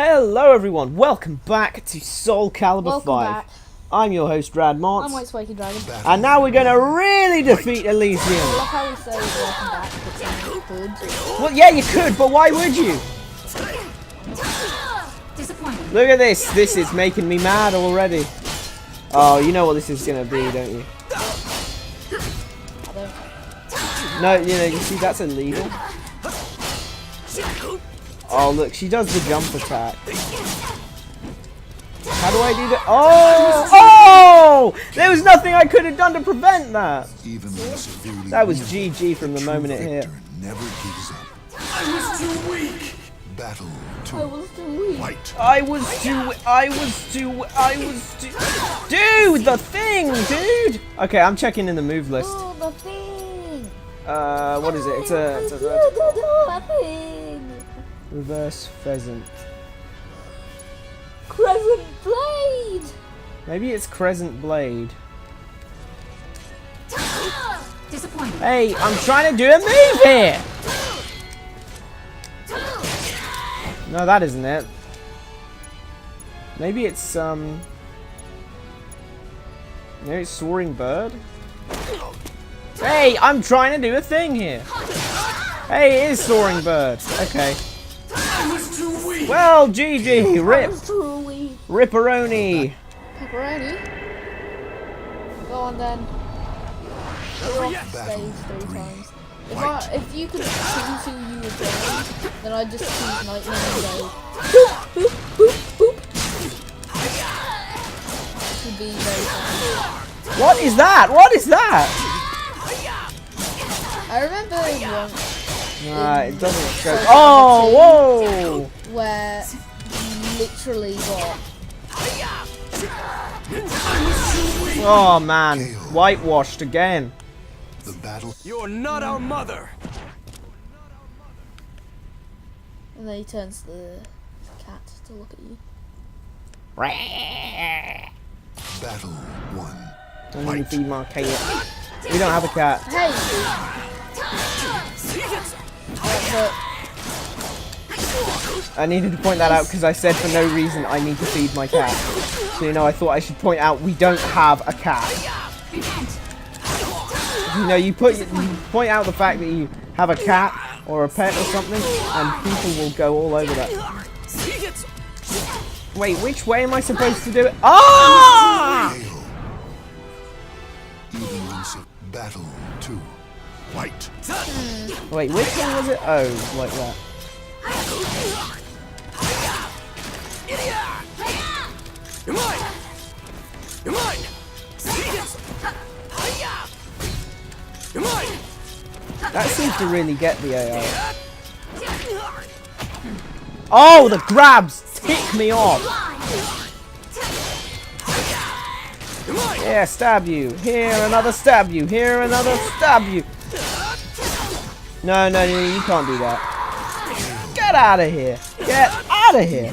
Hello everyone, welcome back to Soul Calibur 5. Back. I'm your host Radmont. I'm WhiteSpikyDragon. And now we're gonna really defeat Elysium. I love how we say welcome back, but someone could. Well, yeah, you could, but why would you? Look at this. This is making me mad already. Oh, you know what this is gonna be, don't you? I don't. No, you see, that's illegal. Oh, look, she does the jump attack. How do I do that? Oh! Oh! There was nothing I could have done to prevent that. That was GG from the moment it hit. Never gives up. I was too weak. Battle to white. I was too. Dude, the thing, dude. Okay, I'm checking in the move list. Oh, the thing. What is it? It's a The thing. reverse pheasant. Crescent blade. Maybe it's crescent blade. Disappointed. Hey, I'm trying to do a move here. No, that isn't it. Maybe it's maybe it's soaring bird. Hey, I'm trying to do a thing here. Hey, it is soaring bird. Okay. Well, GG, rip, ripperoni. Pepperoni. Go on then. You're off stage 3 times. If you could choose who you would play, then I'd just choose Lightning and go boop, boop, boop, boop. This would be very fun. What is that? What is that? I remember once Nah, it doesn't go. Oh, whoa! where you literally got Oh man, whitewashed again. The battle. You're not our mother. and then he turns the cat to look at you. Battle 1. I'm gonna feed my cat. We don't have a cat. Hey! I needed to point that out because I said for no reason I need to feed my cat. So I thought I should point out we don't have a cat. You point out the fact that you have a cat or a pet or something, and people will go all over that. Wait, which way am I supposed to do it? Ah! Battle 2. White. Wait, which one was it? Oh, like that. You're mine. You're mine. You're mine. That seems to really get the AI. Oh, the grabs tick me off. Yeah, stab you. Here, another stab you. Here, another stab you. No, you can't do that. Get out of here. Get out of here.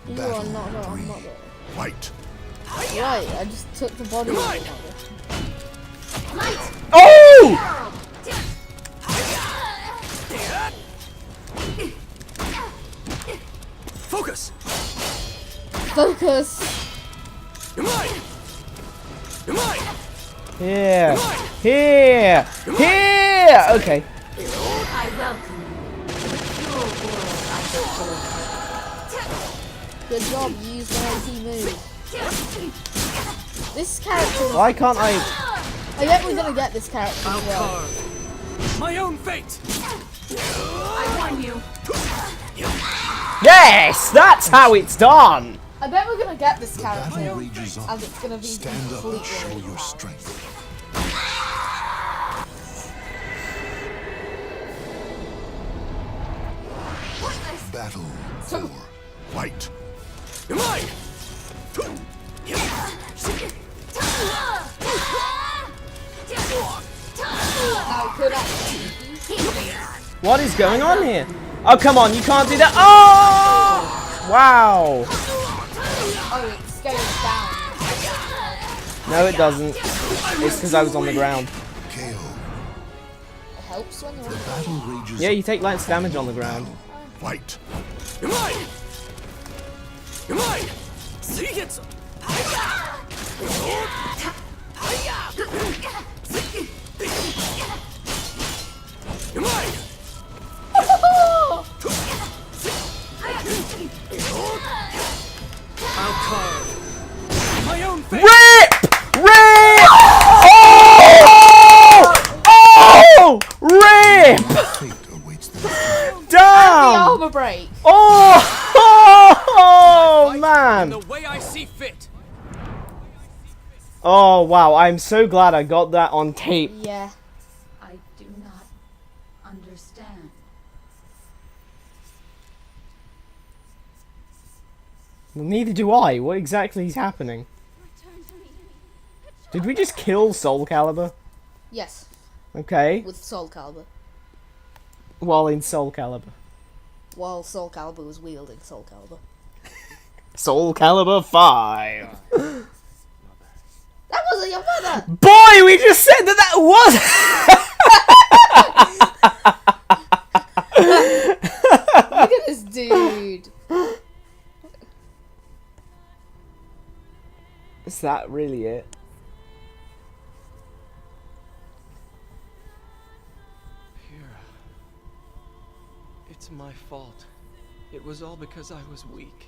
You are not our mother. White. Right, I just took the body of your mother. Oh! Focus. Focus! You're mine. You're mine. Here. Here. Here. Okay. I welcome you. Your world I support. Good job, you used the IT move. This character... Why can't I... I bet we're gonna get this character as well. My own fate. I warn you. Yes! That's how it's done! I bet we're gonna get this The character battle rages on. as it's gonna be Stand up and show completely your strength. Battle 4. White. You're mine. How could I? What is going on here? Oh, come on, you can't do that. Oh! Wow. Oh, it scales down. No, it doesn't. It's because I was on the ground. KO. It helps when you're The battle rages Yeah, you take less damage on the ground. White. You're mine. You're mine! Seigetsu! You're mine! I'll carve my own fate! RIP! RIP! Oh! Oh! RIP! Fate awaits them. The Damn! armor break. Oh! Oh, man! The way I see fit. Oh, wow. I'm so glad I got that on tape. Yeah. I do not understand. Well, neither do I. What exactly is happening? Did we just kill Soul Calibur? Yes. Okay. With Soul Calibur. While in Soul Calibur. While Soul Calibur was wielding Soul Calibur. Soul Calibur 5. That wasn't your mother! Boy, we just said that was... Look at this dude. Is that really it? It's my fault. It was all because I was weak.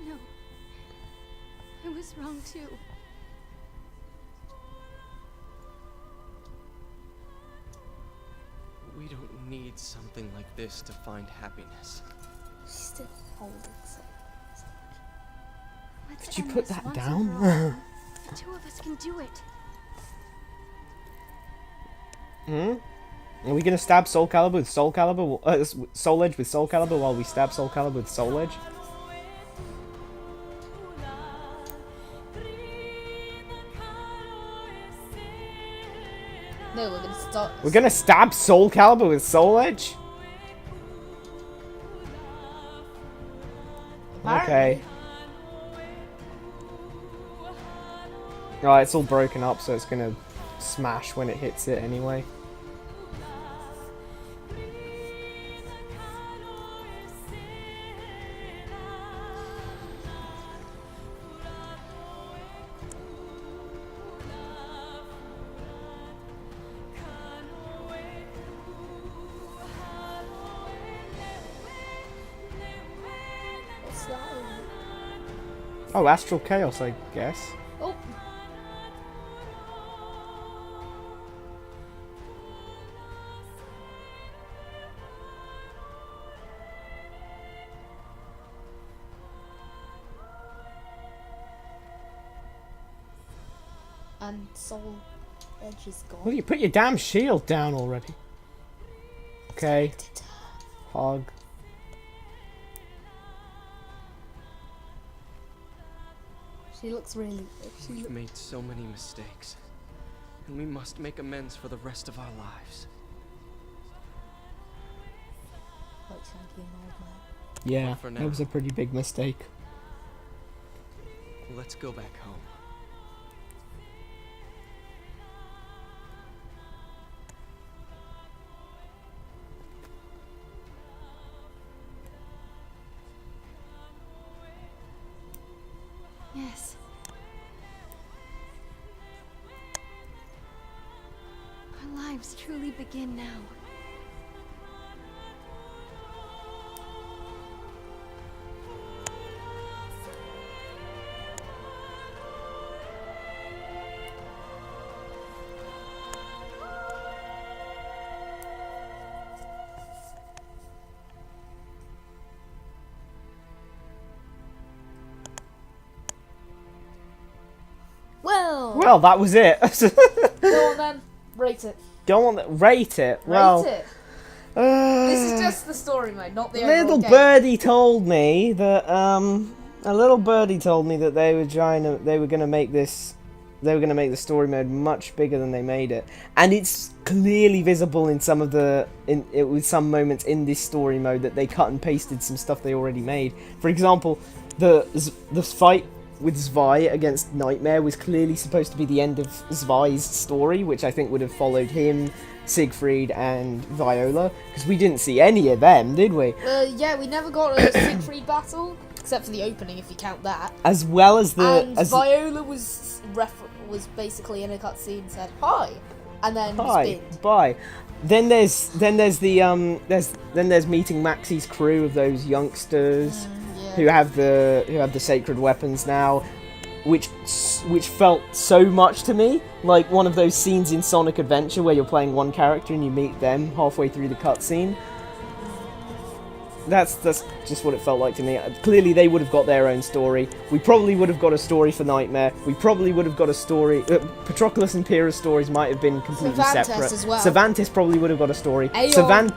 No. I was wrong too. We don't need something like this to find happiness. She's still holding something. Let's Did you end put this that once down? and for all. The two of us can do it. Are we gonna stab Soul Calibur with Soul Calibur? Soul Edge with Soul Calibur while we stab Soul Calibur with Soul Edge? No, we're gonna start. We're gonna stab Soul Calibur with Soul Edge? Okay. Alright, it's all broken up, so it's gonna smash when it hits it anyway. What's that? Oh, Astral Chaos, I guess. Oh. And Soul Edge is gone. Well, you put your damn shield down already. Okay. Hog. She looks really. We've made so many mistakes, and we must make amends for the rest of our lives. Like Shanky and Old Man. Yeah, For now. that was a pretty big mistake. Let's go back home. Yes. Our lives truly begin now. Well, that was it. Go on then, rate it. Don't want that. Rate it. Well, Rate it. This is just the story mode, not the overall little game. birdie told me that a little birdie told me that they were gonna make the story mode much bigger than they made it, and it's clearly visible in some of with some moments in this story mode that they cut and pasted some stuff they already made. For example, the fight with Zwei against Nightmare was clearly supposed to be the end of Zwei's story, which I think would have followed him, Siegfried, and Viola, because we didn't see any of them, did we? Yeah, we never got a Siegfried battle. except for the opening if you count that. As well as the... And Viola was basically in a cutscene and said, hi, and then Hi, spinned. bye. Then there's meeting Maxie's crew of those youngsters Yeah. who have the sacred weapons now, which felt so much to me like one of those scenes in Sonic Adventure where you're playing one character and you meet them halfway through the cutscene. That's just what it felt like to me. Clearly, they would have got their own story. We probably would have got a story for Nightmare. We probably would have got a story. Patroclus and Pyrrha's stories might have been completely Cervantes separate. as well. Cervantes probably would have got a story. Aeon Cervantes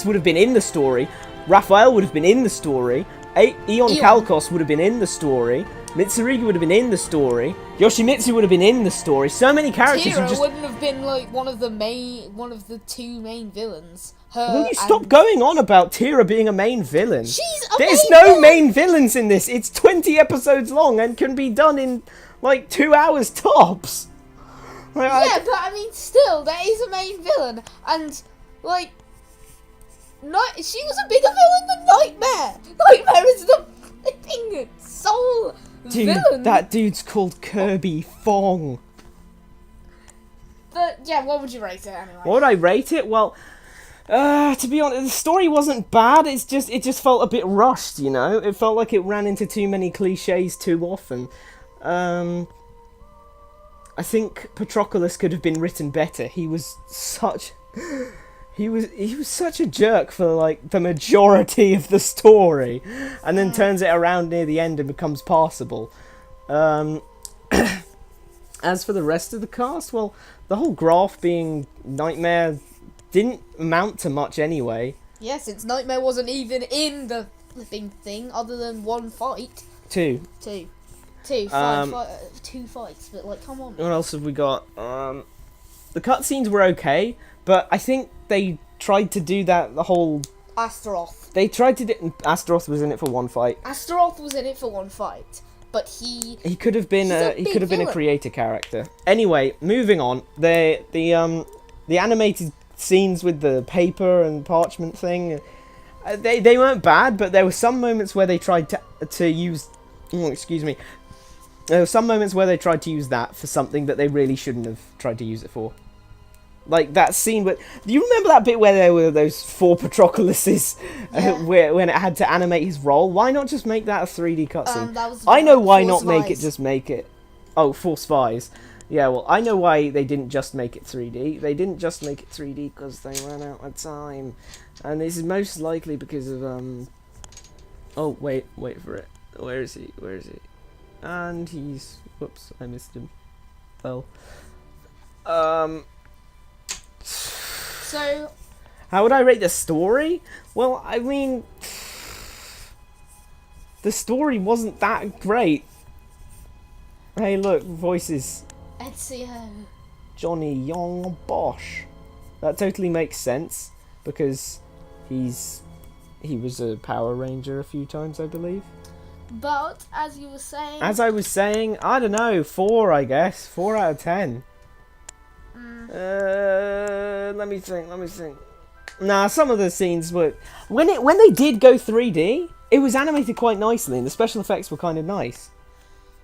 would have been in the story. Raphael would have been in the story. Eon Kalkos would have been in the story. Mitsurugi would have been in the story. Yoshimitsu would have been in the story. So many characters who Tira just... wouldn't have been like one of the two main villains. Will you stop going on about Tira being a main villain? She's a There's main no villain! main villains in this. It's 20 episodes long and can be done in like 2 hours tops. Yeah, but I mean, still, there is a main villain, and like, she was a bigger villain than Nightmare. Nightmare is the flipping sole villain. That dude's called Kirby Fong. But yeah, what would you rate it anyway? What would I rate it? Well, to be honest, the story wasn't bad. It just felt a bit rushed, you know? It felt like it ran into too many cliches too often. I think Patroclus could have been written better. He was such such a jerk for like the majority of the story, and then turns it around near the end and becomes passable. As for the rest of the cast, well, the whole graph being Nightmare didn't amount to much anyway. Yeah, since Nightmare wasn't even in the flipping thing other than one fight. Two fights, but like, come on. What else have we got? The cutscenes were okay, but I think they tried to do that the whole... Astaroth. They tried to do... Astaroth was in it for one fight. Astaroth was in it for one fight, but he could have been he's a big been a villain. creator character. Anyway, moving on. The animated scenes with the paper and parchment thing, they weren't bad, but there were some moments where they tried to use... Oh, excuse me. There were some moments where they tried to use that for something that they really shouldn't have tried to use it for. Like that scene where... Do you remember that bit where there were those 4 Patrocluses when it had to animate his role? Why not just make that a 3D cutscene? I know why not make it just make it... Oh, 4 spies. Yeah, well, I know why they didn't just make it 3D. They didn't just make it 3D because they ran out of time. And this is most likely because of... Oh, wait for it. Where is he? And he's... Whoops, I missed him. Well... So... How would I rate the story? Well, I mean... The story wasn't that great. Hey, look, voices. Ezio. Johnny Young Bosch. That totally makes sense, because he was a Power Ranger a few times, I believe. But, as you were saying... As I was saying, I don't know, 4, I guess. 4 out of 10. Let me think. Nah, some of the scenes were... When they did go 3D, it was animated quite nicely, and the special effects were kind of nice.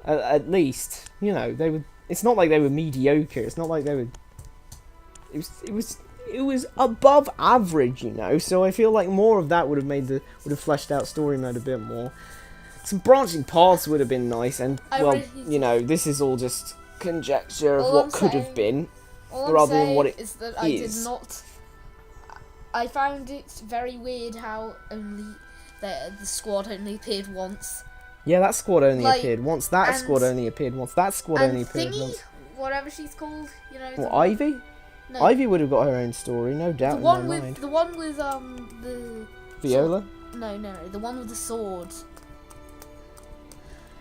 At least. You know, they were... It's not like they were mediocre, it's not like they were... It was above average, you know, so I feel like more of that would have fleshed out story mode a bit more. Some branching paths would have been nice, and, well, you know, this is all just conjecture of what could have been, rather than what it is. That I did not... I found it very weird how only the squad only appeared once. Yeah, that squad only appeared once, that squad only appeared once, that squad only appeared once. Whatever she's called, you know... What, Ivy? No. Ivy would have got her own story, no doubt in my mind. The one with, the... Viola? No, the one with the sword.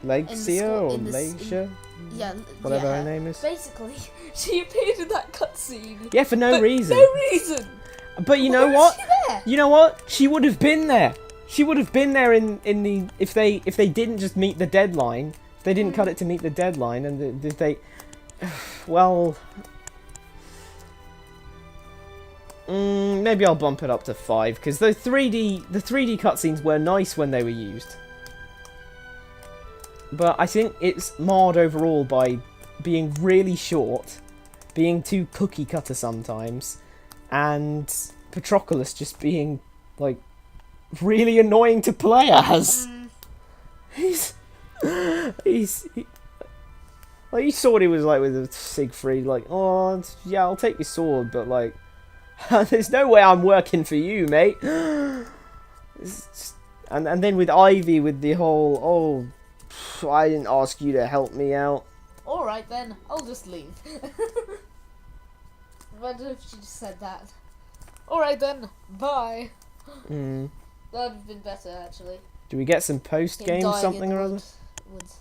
Lexia or Leisha? Yeah. Whatever her name is. Basically, she appeared in that cutscene. Yeah, for no reason. No reason! But you know what? You know what? She would have been there. She would have been there in the if they didn't just meet the deadline. If they didn't cut it to meet the deadline, and if they, well, Maybe I'll bump it up to 5 because the 3D cutscenes were nice when they were used. But I think it's marred overall by being really short, being too cookie cutter sometimes, and Patroclus just being like really annoying to play as. He's like, you saw what he was like with Siegfried, like, oh yeah, I'll take your sword, but like, there's no way I'm working for you, mate. It's just, and then with Ivy, with the whole, oh, I didn't ask you to help me out. Alright then, I'll just leave. Imagine if she just said that. Alright then, bye. That would have been better, actually. Do we get some post-game something or other? Woods.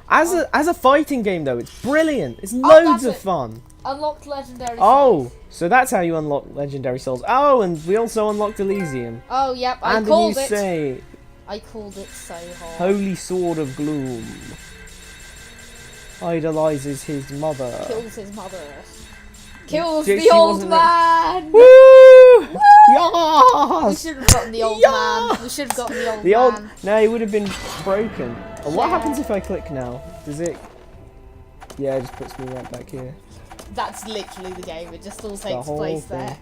As a fighting game though, it's brilliant. It's loads of fun. Unlocked legendary souls. Oh, so that's how you unlock legendary souls. Oh, and we also unlocked Elysium. Oh, yep, I called it. I called it so hard. Holy Sword of Gloom. Idolizes his mother. Kills his mother. Kills She the old wasn't man! Woo! We Yes! should have gotten the old man. We should have gotten the old man. No, he would have been broken. What happens if I click now? Does it... Yeah, it just puts me right back here. That's literally the game. It just all The takes whole place thing. there.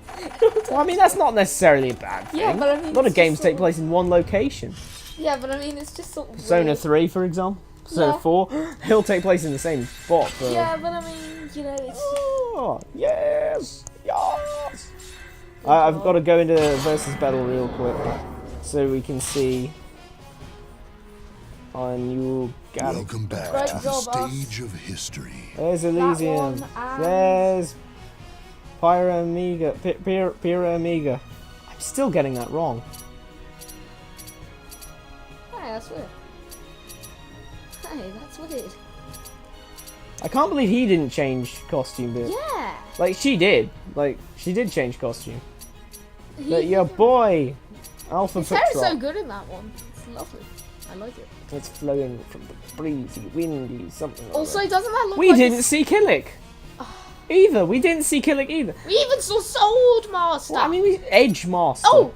Well, I mean, that's not necessarily a bad thing. Yeah, but I mean, a lot of it's games just take sort of- place in one location. Yeah, but I mean, it's just sort of Persona weird. 3, for example. Persona Yeah. 4. He'll take place in the same spot, but... Yeah, but I mean, you know, it's... Oh, yes! Yes! I've got to go into versus battle real quick so we can see. And you got it. Welcome back Great to the job, us. stage of history. There's Elysium. one, and- There's Pyra Amiga. I'm still getting that wrong. Hey, that's weird. Hey, that's weird. I can't believe he didn't change costume, but Yeah! like she did. Like she did change costume. He- But your boy, Alpha His hair is so Patrol. good in that one. It's lovely. I like it. It's flowing from the breezy, windy, something like Also, that. doesn't that look We like didn't see Killick. Either. We didn't see Killick either. We even saw Sword Master! Well, I mean, we Edge Master. Oh!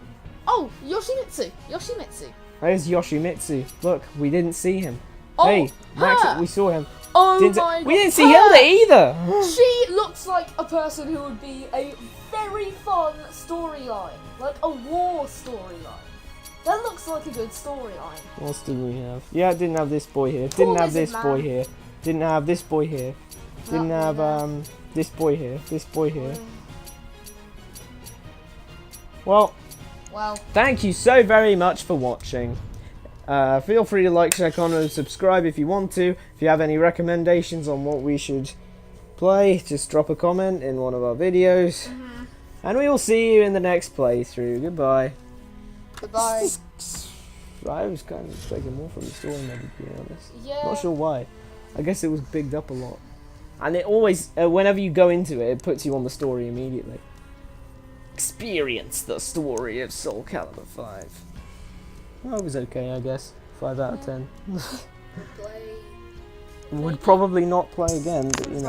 Oh, Yoshimitsu. Yoshimitsu. There's Yoshimitsu. Look, we didn't see him. Oh, Hey, Max, her. we saw him. Oh Didn't- my god. we didn't see her. Hilda either. She looks like a person who would be a very fun storyline. Like a war storyline. That looks like a good storyline. What else did we have? Yeah, it didn't have this boy here. Didn't have Lizard this boy Man. here. Didn't have this boy here. Didn't Not have this boy here. This boy here. Well, Well, thank you so very much for watching. Feel free to like, share, comment, and subscribe if you want to. If you have any recommendations on what we should play, just drop a comment in one of our videos. And we will see you in the next playthrough. Goodbye. goodbye. I was kind of expecting more from the story mode, to be honest. Yeah. Not sure why. I guess it was bigged up a lot. And it always, whenever you go into it, it puts you on the story immediately. Experience the story of Soul Calibur 5. Well, it was okay, I guess. 5 out of 10. Play. Would probably not play again, but you know.